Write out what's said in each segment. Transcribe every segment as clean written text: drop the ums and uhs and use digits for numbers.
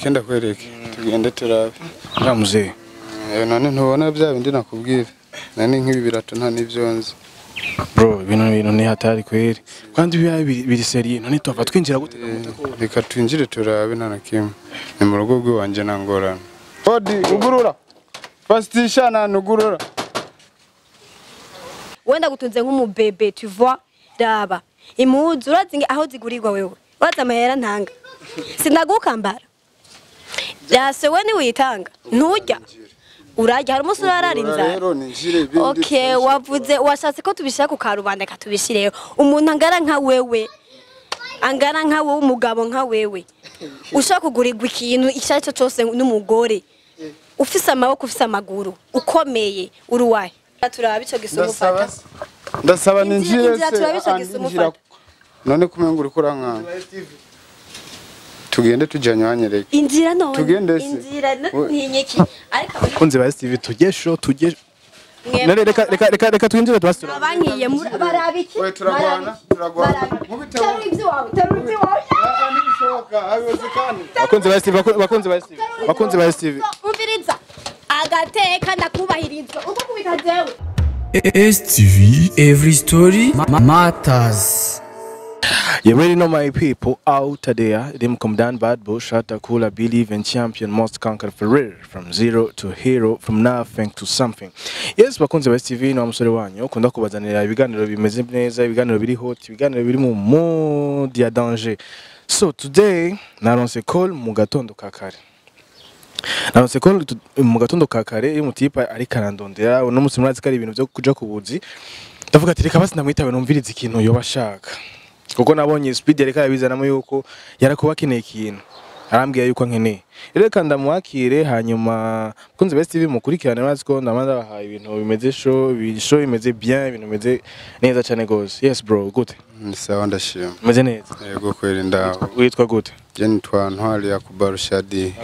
kenda kwereke tugende turabe Ramuze none ntubona bya bindi nakubwira nani nk'ibi birato nta nivyo nzi bro ibintu ni hatari kweri kandi biri serie none tuva twinjira gute reka twinjire turabe nta nakimwe ni mu rugo rw'iwanje nangorana odi ugurura fastisha nugurura wenda gutunze nk'umubebe tu vois daba imuzu urazinge aho zigurirwa wewe waza amahera ntanga sinagukambara byase we ni witanga ntujya urajya hari umusore ararinza okay wavuze washatse ko tubishaka ku karubanda katubishireho umuntu angara nka wewe umugabo nka wewe ushaka kugurirwa ikintu icyaco cyose n'umugore ufise amaboko ufise amaguru ukomeye uruwaye turabe ico gisumba ufata ndasaba ninjire se none kumenga uri kuranka tugende tujanye wanyereke inzira none tugende se inzira ntinyeki ariko kunze ba Steve tugesho reka twinjire twasura abankiye barabiki we turagwana terura ibyo wawe nibishoboka abozekane bakunze ba Steve umviriza agateka ndakubahiriza uko kubita jewe STV every story matters. You already know my people out there. Them come down bad boy, shatter, cooler, believe and champion must conquer for real. From zero to hero, from nothing to something. Yes, bakunze ba STV no amusore wanyu ukunda kubazanira ibiganiro bimeze neza, ibiganiro biri hot, ibiganiro biri mu mode ya danger. So today naronse call mu gatondo kakare. Naronse call mu gatondo kakare y'umutipa ari karandondera no musi murazi kari ibintu byo kuja kubuzi. Ndavuga ati reka basi namwitabe numviriza ikintu yo bashaka. Kuko nabonye speed yareka yabizanamo yuko yarakubakeneye ikintu arambwiye yuko nkeneye reka ndamwakire hanyuma kunze best TV mukurikirane baziko ndamanda bahaye ibintu bimeze show bimeze bien ibintu bimeze neza cyane gose. Yes bro gute ni sawa ndashima meze neza yego kweri ndaho witwa gute je nitwa Ntwali ya Kubarushadi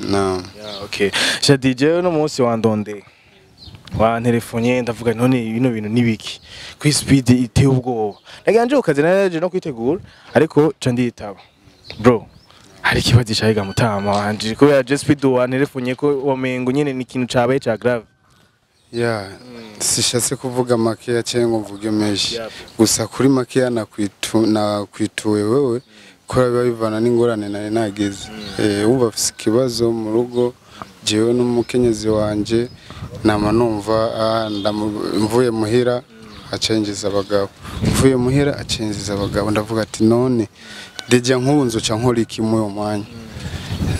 na okay Shadi je no munsi wandonde wa telefonye ndavuga none bino bintu nibiki kwi speed iteye ubwoba naganje ukaze naje no kwitegura ariko ca nditaba bro hari kibazo cyahiga mutama wanje ko ya just speed wa telefonye ko wamengo nyene ni ikintu cabaye ca grave sishatse kuvuga makeya cyangwa mvuge menshi gusa kuri makeya nakwituwe wewe kora biba bivana n'ingorane nari nagize wumva afise ikibazo mu rugo jewe n'umukenyezi wanje nama numva mvuye muhira acengiza abagabo mvuye muhira acengiza abagabo ndavuga ati none deja nk'ubunzo ca nkora iki mu yo mwanya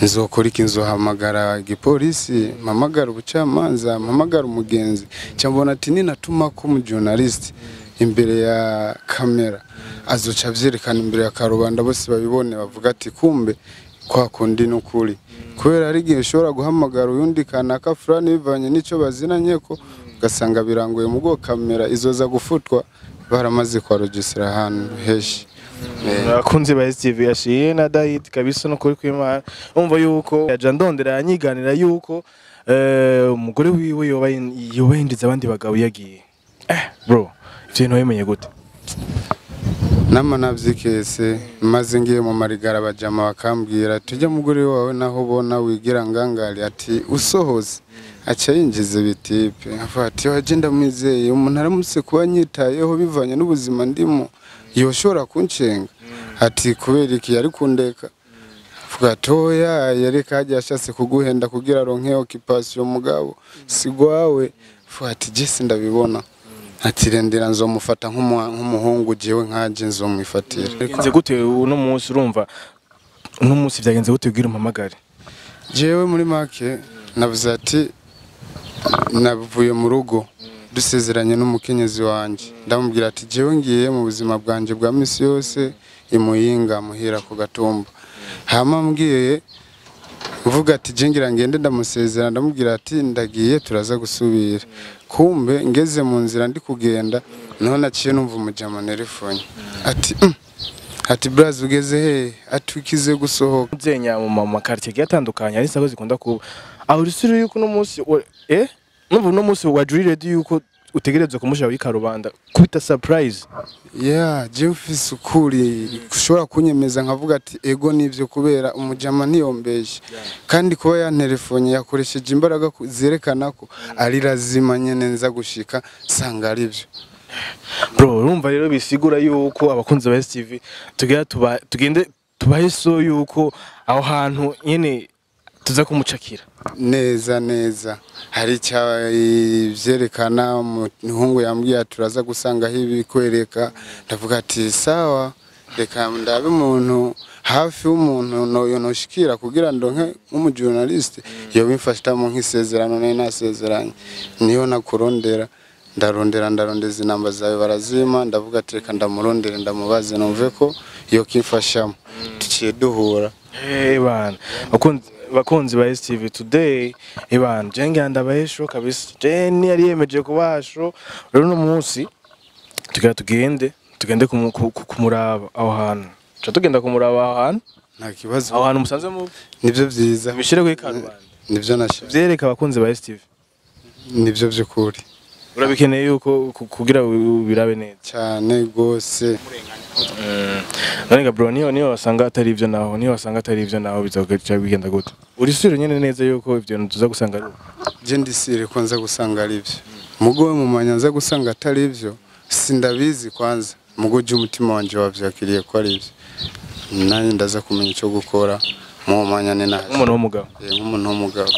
nzokora iki nzohamagara igipolisi mpamagara ubucamanza mpamagara umugenzi cyambona ati ninatuma ko mu journalist imbere ya kamera azoca vyerekana imbere ya karubanda bose babibone bavuga ati kumbe kwa kundi n'ukuri kubera ari gihe ushobora guhamagara uyundi kanaka fulani bivanye n'ico bazinanye ko ugasanga birangoye mu bwo kamera izoza gufutwa baramaze kwa registra ahantu heshi akunze ba STV yashiye na David kabisa no kuri kwimana umva yuko yaje ndondera yanyiganira yuko umugore wiwe yobahindiza abandi bagabo yagiye bro ivyo ntoyemenye gute nama navyikese maze ngiye mu marigara bajama bakambwira tujya mugore wawe naho bona wigira ngangari ati usohoze aca yinjize bitipe afati wagenda mwizeye umuntu aramutse kuba nyitayeho bivanye n'ubuzima ndimo yoshora kuncenga ati kubera iki yari kundeka vuga toya yareka hajya ashatse kuguhenda kugira ronke occupation mugabo sigwawe fati jese ndabibona ati rendera nzomufata nk'umuhungu jewe nkaje nzomwifatira nze gute uno munsi urumva uno munsi byagenze gute ubwira umpamagare jewe muri make navuze ati navuye mu rugo dusezeranye n'umukenyezi wanje ndamubwira ati jewe ngiye mu buzima bwanje bwa misi yose imuyinga muhira ku gatumba hama mbwiye uvuga ati jengira ngende ndamusezera ndamubwira ati ndagiye turaza gusubira kumbe ngeze mu nzira ndi kugenda naho naciye numva umujama telefone ati braza ugeze he atukize gusohoka nzenya mu makartie gatandukanye ari sako zikunda kuba aho rusuru yuko no munsi numva no munsi wajurire yuko utegerezwa kumushira kuri karubanda kubita surprise. Yeah, je mfise ukuri kushobora kunyemeza nkavuga ati ego nivyo kubera umujama ntiyombeshe kandi kuba ya telefone yakoresheje imbaraga zerekana ko ari lazima nyene nza gushika sanga arivyo. Bro, urumva rero bisigura yuko abakunzi ba STV tugende tubahiso yuko aho hantu nyene tuza kumucakira neza hari vyerekana umuhungu yambwiye turaza gusanga hibi kwereka ndavuga ati sawa reka ndabe umuntu hafi umuntu noshikira kugira ndonke nk'umujournaliste yo bimfashita mu nk'isezerano nasezeranye niyo nakurondera ndarondeza inamba zawe barazima ndavuga ati reka ndamurondere ndamubaze numve ko yo kimfashamo tuciye duhura bana bakunzi ba STV today bana jenge ndabahesho kabisa Jenny yari yemeje kubasho rero no munsi tugende kumuraba aho hantu tugenda kumuraba aho hantu nta kibazo aho hantu musanze mu nivyo vyiza bishire kuri karubanda nivyo nashaka vyereka abakunzi ba STV nivyo vy'ukuri urabikeneye yuko kugira birabe neza cyane gose none bro niyo wasanga atari ivyo naho bizogaca bigenda gute uri sure nyene neza yuko ivyo tuza gusanga ari je ndisire ko nza gusanga ari ivyo mugowe mu manyanza gusanga atari ivyo sindabizi kwanza mugoje umutima wanje wavyakiriye ko ari ivyo nanye ndaza kumenya ico gukora mu manyane na umuntu w'umugabo nk'umuntu w'umugabo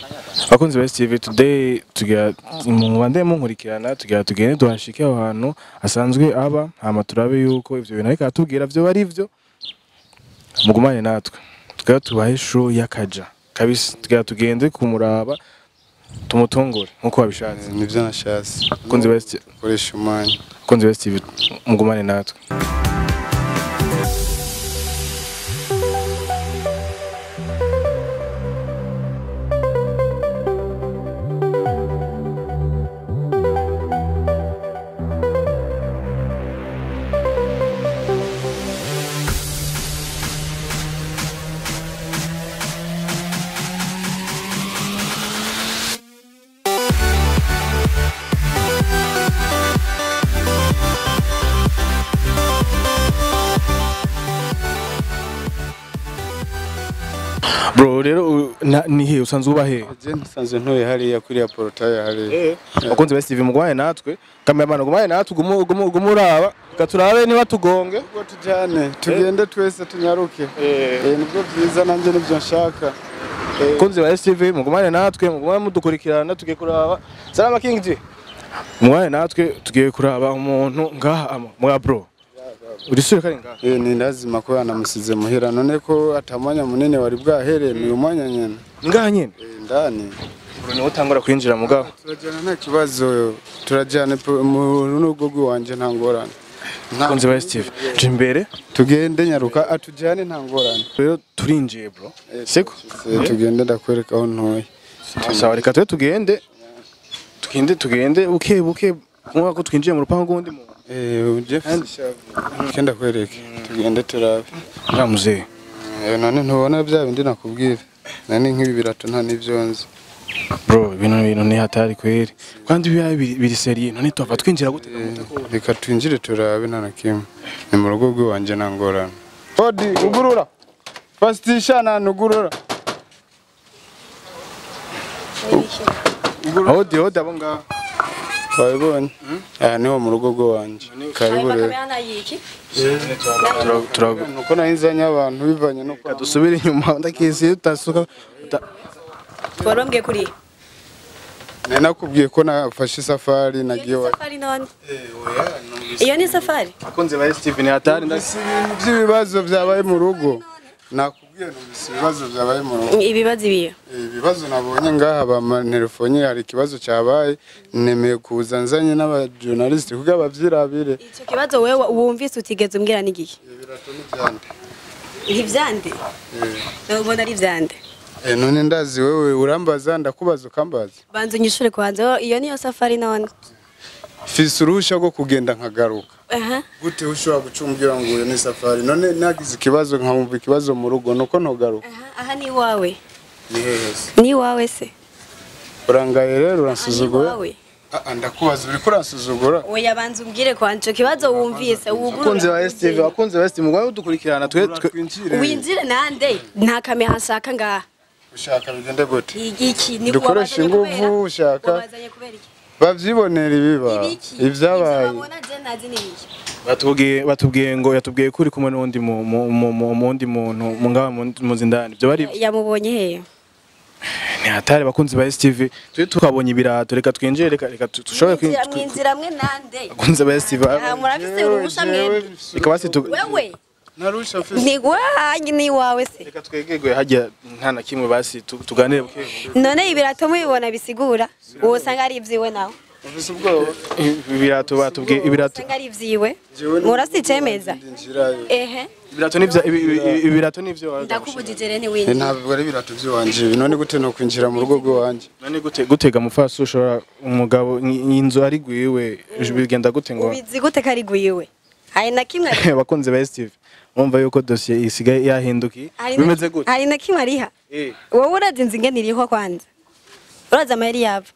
abakunzi ba STV today tugira mu bande mu nkurikirana tugende duhashike aho hantu asanzwe aba hama turabe yuko ivyo bintu ariko atubwira vyo bari vyo mugumane natwe tubahe show yakaja kabisa tugende kumuraba tumutongore nkuko wabishatse nivyo nashatse abakunzi ba STV koresha umwanya abakunzi ba STV mugumane natwe Bro rero ni he usanzwe uba he je nsanzwe ntoye hariya kuri ya portail hariya abakunzi ba STV mugwaye natwe cameraman gumwaye natwe gumuraba gaturabe niba tugonge ngo tujane tugende twese tunyaruke nibyo byiza nanje nibyo nshaka abakunzi ba STV mugumane natwe mugumane mudukurikirana tugiye kuraba salama king G mugwaye natwe tugiye kuraba umuntu ngaha mwa bro uri sure kari ngaha ni lazima ko yanamusize muhira none ko atamanya munene wari bwahere ni umwanya nyene ngaha nyene ndani bro ni utangura kwinjira mugabo turajana nta kibazo turajana mu rugo rw'iwanje nta ngorane abakunzi ba STV imbere tugende nyaruka atujane nta ngorane rero turinjiye bro siko tugende ndakwereka aho ntoye sawa reka tugende buke mwako twinjiye mu rupango gundi mu Jeff kenda kwereke tugende turabe ramuze none ntubona bya bindi nakubwira nani nk'ibi birato nta nivyonze bro bintu ni hatari kweri kandi biri serie none tova twinjira gute reka twinjire turabe nta nakimwe ni mu rugo rw'iwanje nangorana hodi ugurura fastisha na nugurura hodi abo ngaho wabibonye niho mu rugo rw'iwanje karibu rero nuko nahinzanye abantu bivanye nuko dusubire inyuma ndakisi utasuka tworombye kuri nakubwiye ko nafashe safari nagiye safari none iyo ni safari akunze ba STV ni hatari by'ibibazo byabaye mu rugo nakubwiye numvise ibibazo byabaye mu rugo ibibazo nabonye ngaha ba telefone hari ikibazo cyabaye nemeye kuza nzanye n'abajournaliste kuko abavyirabire icyo kibazo wewe wumvise utigeze umbwira n'igihe birato n'ivyande ntivyande ubona ari vyande none ndazi wewe urambaza ndakubaza ukambaza banza unyishure kwanze iyo niyo safari none fise uruhusha rwo kugenda nkagaruka gute ushobora gucumbira ngo uyo ni safari none nagize ikibazo nkamumva ikibazo mu rugo nuko ntogaruka aha ni wawe ni hehese ni wawe se urangaye rero uransuzuguye ndakubaza uri kuransuzugura oya banza umbwire kwanje kibazo wumvise akunze ba STV akunze ba STV mugabo dukurikirana twe winjire nande nta kamera nshaka ngaha ushaka bigende gute iki ni dukoresha ingufu ushaka bavyibonera ibiba ivyabaye batubwiye ngo yatubwiye kuri kumwe n'undi mundi muntu mungaba muzindani byo bari yamubonye he ni hatari bakunzi ba STV twe tukabonye ibirato reka twinjire reka tushobore kwinjira mwe nande bakunzi ba STV murafise urusha mwe ikabasi wewe narusha mfise ni gwanyi ni wawe se reka twegegwe hajya nta na kimwe basi tuganire buke none ibirato mubibona bisigura uwo sanga ari ivyiwe nawe ufise ubwoba ibirato batubwiye ibirato sanga ari ivyiwe murasi cemeza ehe ibirato nivyo ndakubujije rene winjira ntabwo ari ibirato by'iwanje none gute no kwinjira mu rugo rw'iwanje none gutega mufasi ushobora umugabo inzu ari gwiwe bigenda gute ngo ubizi gute kari gwiwe hari na kimwe bakunze ba STV umva yuko dossier isigaye yahinduki bimeze gute hari na kimwe ariha wowe urazi inzinge niriho kwanza urazi amaheri yava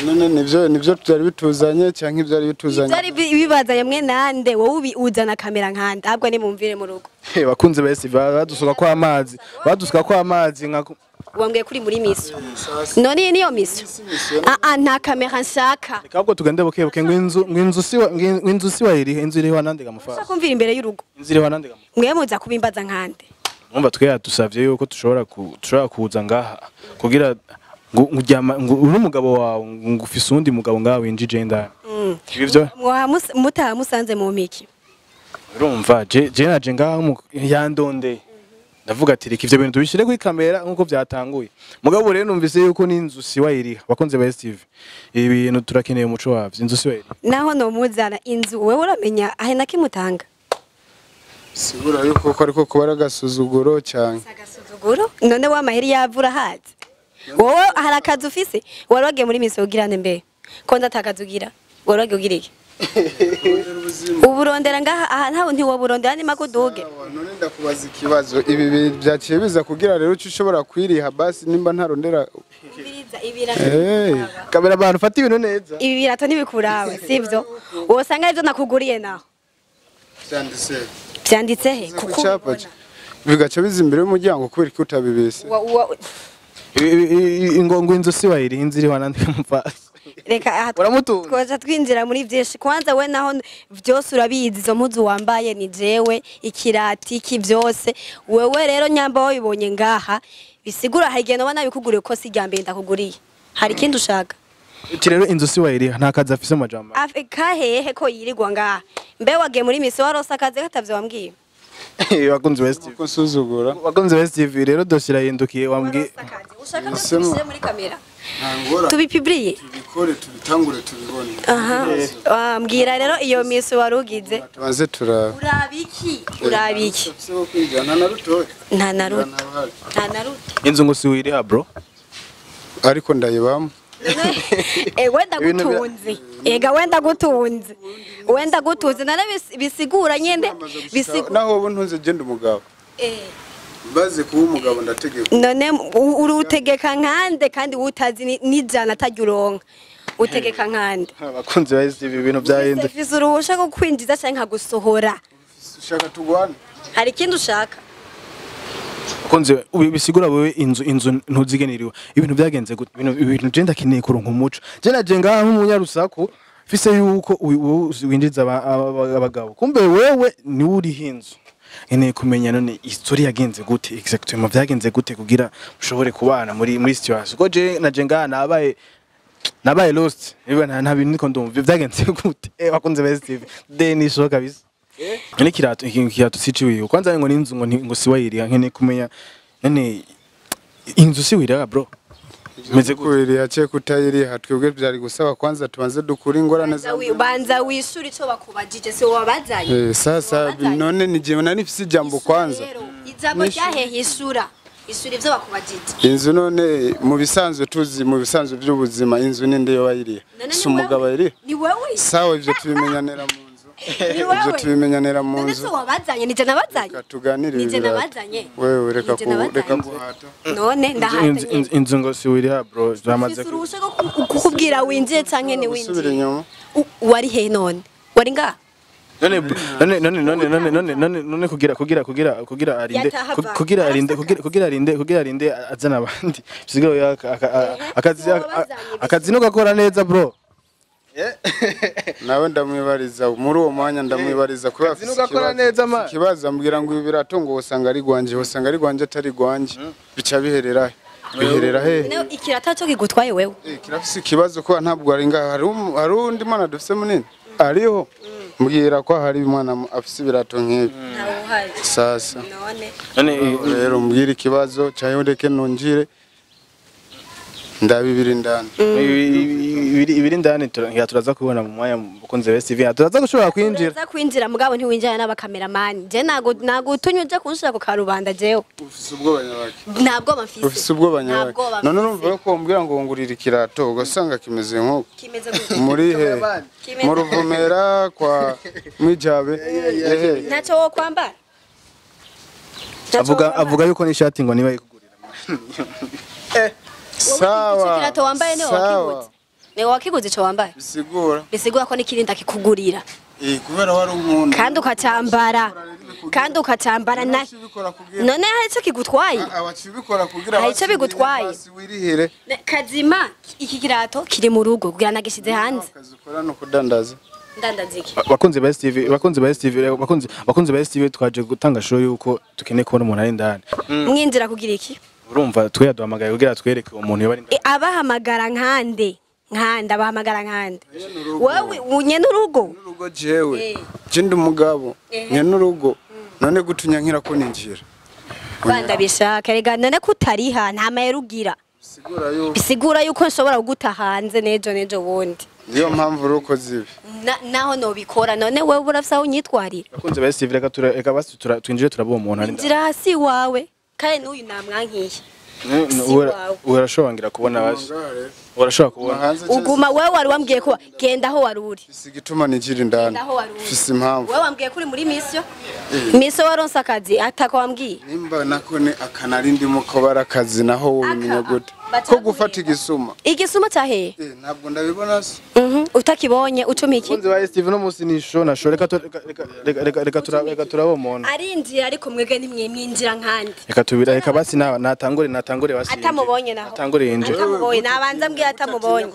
none nivyo tutari bituzanye cyangwa ivyari bituzanye byari bibazanye mwe nande wowe uzana kamera nkanda ahubwo ni mumvire mu rugo bakunze ba STV badusuka kwa amazi nka wambwiye kuri muri miso none niyo miso nta kamera nshaka ahubwo tugende buke ngo inzu si wayirihe inzu iriho nande gamufasa kumvira imbere y'urugo inzu iriho nande gamufasa mwe muza kubimbaza nkande umva twe yadusavye yuko dushobora kuza ngaha kugira ngo umugabo wawe ngo ufise undi mugabo ngawe winjije ndani ibyo mutamusanze mu miki urumva je naje ngaha yandonde ndavuga ati reka ivyo bintu tubishire kuri kamera nkuko byatanguye mugabo rero numvise yuko n'inzu si wayiriha bakunze ba STV ibi bintu turakeneye umuco wavyo inzu si wayiriha naho no muzana inzu wewe uramenya ahe nakimutanga sigura yuko ko ariko kuba agasuzuguro cyane agasuzuguro none wa maheri yavura hazi wowe hari akazi ufise waragiye muri miso ugirane mbe ko ndatakazugira waragiye ugira iki uburondera ngaha aha ntaho ntiwoburondera ni makuduge none ndakubaza ikibazo ibi byaciye biza kugira rero uci ushobora kwiriha basi nimba ntarondera kamera abantu fata ibintu neza ibi birato ntibikurawe sivyo wosanga ivyo nakuguriye naho byanditse he kuko bigaca biza imbere y'umuryango kubera ko utabibise ingongo inzu si wayiriha inzu iriho nande gamufasa reka twaje twinjira muri byinshi kwanza we naho byose urabizi izo mpuzu wambaye ni jewe ikirati ki byose wewe rero nyamba wabibonye ngaha bisigura hagenda wana bikuguriye ko si ryambere ndakuguriye hari ikindi ushaka iki rero inzu si wayiriha nta kazi afise amajambo afika hehe ko yirirwa ngaha mbe wagiye muri misi warose akazi gatavye wambwiye bakunze ba STV kusuzugura bakunze ba STV rero dosira yindukiye wambwiye ushaka ko muri kamera tubipibriye tubikore tubitangure tubibone mbwira rero iyo misi warugize tubanze urabiki nta na ruto inzu ngo si wiriha bro ariko ndayibamo wenda gutunze nare bisigura nyende naho ubu ntunze genda umugabo baze kuba umugabo ndategeka none urutegeka nkande kandi utazi n'ijana atajya uronka utegeka nkande abakunzi ba STV ibintu byahinde ufise uruhusha rwo kwinjiza cyangwa nkagusohora ushaka tugwane hari ikindi ushaka akunze bisigura wewe inzu ntuzigeneriwe ibintu byagenze gute ibintu je ndakeneye kuronka umuco je naje ngaha nk'umunyarusaku fise yuko winjiza abagabo kumbe wewe ni uri hinzu ene kumenya none history yagenze gute exactement byagenze gute kugira ushobore kubana muri situation ko je naje ngaha nabaye lost nta bintu niko ndumva byagenze gute bakunze ba STV deni sho kabisa ni kirato siciwe kwanza ngo ninzu ngo siwayiriha nkene kumenya none inzu siwiriha bro meze kwiriha cye kutayiriha twebwe byari gusaba kwanza tubanze dukura ingorane za banza wisuri cyo bakubajije se wabazanye sasa none nije nani fisi jambo kwanza ijambo ryahehe isura ivyo bakubajije inzu none mu bisanzwe tuzi mu bisanzwe by'ubuzima inzu ninde yo bayiriha si umugabo yiri ni wewe sawa ivyo tubimenyanera mu nzu Ni ibyo wewe. tubimenyanira mu None nzu se wabazanye nije nabazanye. reka tuganire Nije ibirato. nabazanye. Wewe reka Nije nabazanye. reka guhata None ndahanye. inzu ngo si wiri ha bro zamaze Surusha ko kukubwira winjiye canke ni usubira winjiye. inyuma Wari he none? Wari nga? none kugira arinde azana abandi bisigaye akazi no gakora neza bro nawe ndamwibariza muri uwo mwanya ndamwibariza kubera gakora neza ma kibaza ambwira ngo ibirato ngo usanga ari gwanje atari gwanje bica biherera he Ne ikirata cyo kigutwaye wewe. kirafise ikibazo ko ntabwo ari nga hari undi mwana dufise munini ariho mbwira ko hari umwana afise ibirato nk'ibi Ntawo uhari. sasa None. rero mbwira ikibazo cyayo ndeke nongire ndabibiri ndani ibiri ndani turaza kubona mu mwanya mukunze best TV turaza gushobora kwinjira Uraza kwinjira mugabo ntiwinjira n'abakameramani. Je nago utunyuje kunshira ku karubanda jewe. ufise ubwoba nyabaki Ntabwo bamfise. ufise ubwoba nyabaki none urumva ko mbwira ngo ngurira ikirato ugasanga kimeze nk'uko Kimeze gute? muri he mu ruvumera kwa mwijabe Ntacyo wo kwambara. avuga yuko n'ishati ngo niba ikugurira sawa Kirato wambaye ne wakiguze. Ne wakiguze cyo wambaye. Bisigura ko nikirinda kikugurira. kubera wari umuntu Kandi ukacambara na none hari cyo kigutwaye. abacibikora kugira Hari icyo bigutwaye. wirihire Kazima iki kirato kiri mu rugo kugira nagishize hanze. akazikora no kudandaza Ndandaziki. bakunze best TV twaje gutanga show yuko tukeneye kubona umuntu ari ndani Mwinjira kugira iki? urumva twe yaduhamagaye kugira twereke umuntu yaba ari ndani Abahamagara nkande abahamagara nkande wowe unye n'urugo n'urugo jewe je ndi umugabo nye n'urugo none gutunya nkira ko ninjira Banda bishaka rega none kutariha nta mayero ugira bisigura yuko nshobora kuguta hanze nejo wundi niyo mpamvu ruko zibi naho nobikora none wewe urafisa aho unyitwarira bakunze best TV reka basi twinjire turabo umuntu ari ndani ngira hasi wawe kandi n'uyu namwankiye urashobora kubona basi urashobora kubona uguma wewe wari wambwiye ko genda aho wari uri sigituma ninjira indani fise impamvu wewe wambwiye kuri muri miso waronse akazi atako wambwiye nimba nakone akanari ndimo ko barakazi naho wowe umenya gute ko gufata igisuma cyahe ntabwo ndabibona se utakibonye ucumiki kunze wa Steve no musi nisho nasho reka turabo umuntu arinjiye ariko mwege nimwinjira nkandi reka basi natangure basi atamubonye naho atangure yinjira atamubonye nabanza mbwiye atamubonye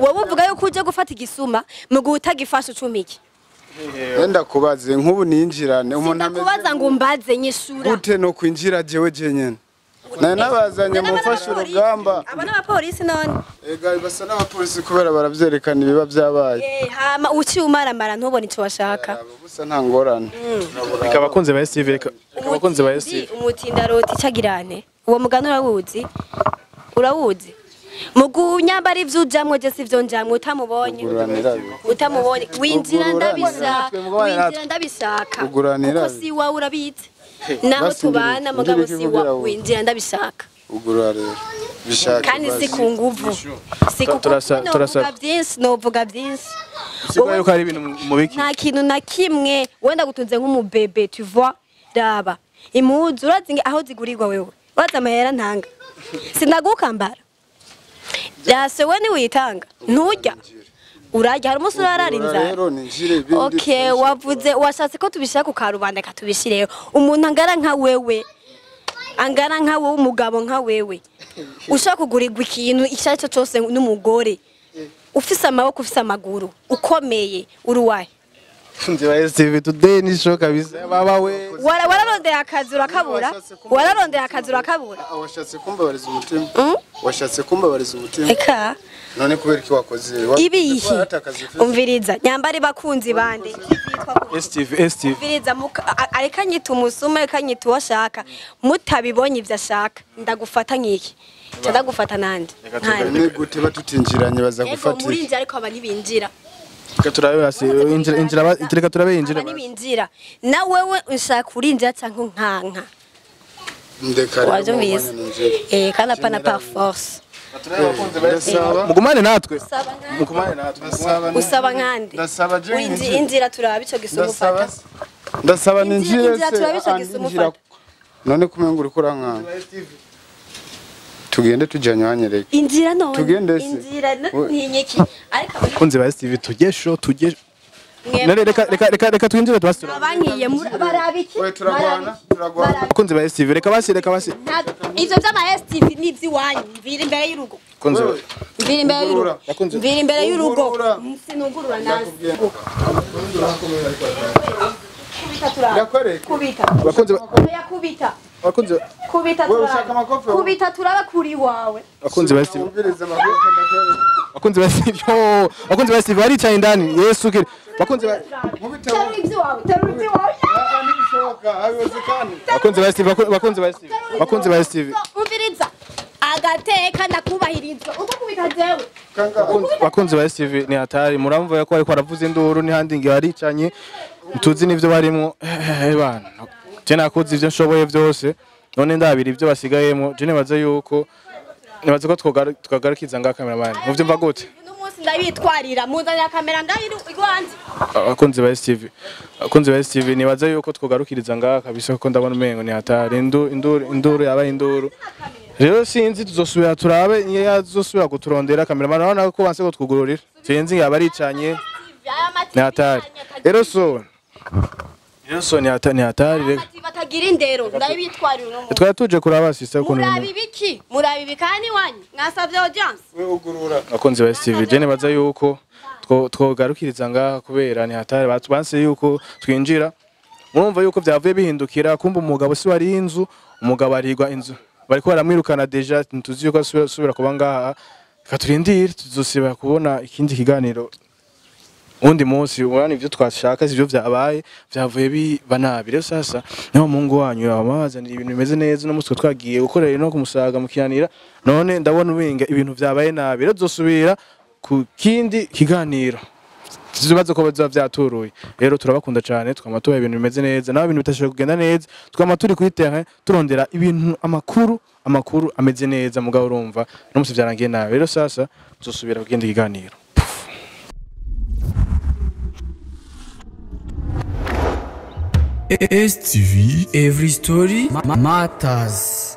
wowe uvuga yuko uje gufata igisuma mu gutagifasha ucumiki Enda kubaze nk'ubu ninjirane umuntu ameze kubaza ngo umbaze nyishura gute no kwinjira jewe jenyene nabazanye mufashe urugamba aba n'abapolisi none ega basa n'abapolisi kubera baravyerekana ibiba byabaye hama uci umaramara ntubone ico washaka busa nta ngorane reka bakunze ba Steve reka bakunze ba Steve umutindaroti cagirane uwo mugano urawuzi mugunyambara ivyujamwe je sivyo njamwe utamubonye winjira ndabishaka kuko si wawe urabizi naho tubana mugabo si wawe winjira ndabishaka ugura rero bishaka kandi si ku nguvu si kuvuga byinshi novuga byinshi sigwa yuko ari ibintu mubiki nta kintu na kimwe wenda gutunze nk'umubebe tu vois daba imuzu urazinge aho zigurirwa wewe waza amahera ntanga sinagukambara Dase we ni witanga nturya urajya hari umusore ararinza okay wavuze washatse ko tubishaka ku karubanda katubishireho umuntu angara nka wewe umugabo nka wewe ushaka kugurirwa ikintu icyaco cyose n'umugore ufise amaboko ufise amaguru ukomeye uruwaye nzi ba Steve today ni show kabisa baba we wararondeye akazi urakabura washatse kumbabariza umutima washatse kumbabariza umutima eka none kubera iki wakoze ibiyi umviriza nyambari bakunzi bande Steve umviriza areka nyita umusuma areka nyita uwashaka mutabibonye ivyo ashaka ndagufata nkiki ndagufata nande ne gute batutinjiranye baza gufatira muri nje ariko aba nibinjira turabe basi injira tureka turabe injira nibinjira na wewe ushaka urinjira cyangwa nkanka ndekare waje mbizi kana pana par force mugumane natwe Usaba nkande. mugumane natwe Usaba nkande. ndasaba je Inzira turaba ico gisuma ufata. ndasaba ninjire Inzira turaba ico gisuma ufata. none kumenga uri kurankana tugende tujanye wanyereke Inzira none. Tugende se. Inzira ntinyeki. Ariko bakunzi ba STV tugesho reka twinjire tubasura abankiye barabiki. we turagwana bakunzi ba STV reka basi Ivyo vy'ama STV n'ivy'iwanyu mvira imbere y'urugo. bakunzi Mvira imbere y'urugo. bakunzi Mvira imbere y'urugo. Ungurura. Sinungurura nasi. Kubita turaba. yakwereke Kubita. bakunzi Oya kubita. bakunzi Kubita Wewe turaba. ushaka amakofi? Kubita turaba kuri wawe. bakunzi ba STV umvirize amakofi ndakwereke bakunzi ba STV bakunzi ba STV baricaye indani Yesu kiri bakunzi ba Terura ivy'iwawe. Terura ivy'iwawe. ntibishoboka habiwezekani bakunzi ba STV bakunzi ba STV Umviriza. Agateka ndakubahirizwa. Uko kubita jewe. bakunzi ba STV ni hatari muramva ko ariko aravuza induru ni handi ngi baricanye tuzi nivyo barimo bana je nakoze ivyo nshoboye vyose none ndabira ivyo basigayemo je nibaza yuko ko twagarukiza nga cameraman muvyo mva gute Uno munsi ndabitwarira muzanya kamera ndahiri igwanze. bakunzi ba STV nibaza yuko twogarukiriza nga kabisa ko ndabona umengo ni hatari induru yaba induru rero sinzi tuzosubira turabe niyo yazosubira kuturondera cameraman urabona ko banse ko twugururira sinzi yaba aricanye ni hatari rero so ni hatari rero Batagira indero ndabitwarira uno munsi. twari tuje kuraba sisa ko Murabi bikani wanyu mwasavye audience. we ugurura bakunzi ba STV je nibaza yuko twogarukiriza ngaha kubera ni hatari banse yuko twinjira murumva yuko byavuye bihindukira kumba umugabo si wari inzu umugabo arigwa inzu bariko baramwirukana deja tuzi yuko asubira kuba ngaha katurindire tuzosiba kubona ikindi kiganiro undi munsi urani ivyo twashaka sivyo vyabaye vyavuye banabi rero sasa naho mungu wanyu abamazanira ibintu bimeze neza no muswe twagiye gukorera no kumusaga mukiyanira none ndabona ubinga ibintu vyabaye nabi rero zosubira ku kindi kiganiro tuzibaze ko baza vyaturuye rero turabakunda cyane twamatuye ibintu bimeze neza naho ibintu bitashoboye kugenda neza twamaturi kuri terrain turondera ibintu amakuru ameze neza mugabo urumva no musi vyarangiye nabi rero sasa zosubira ku kindi kiganiro STV, every story matters.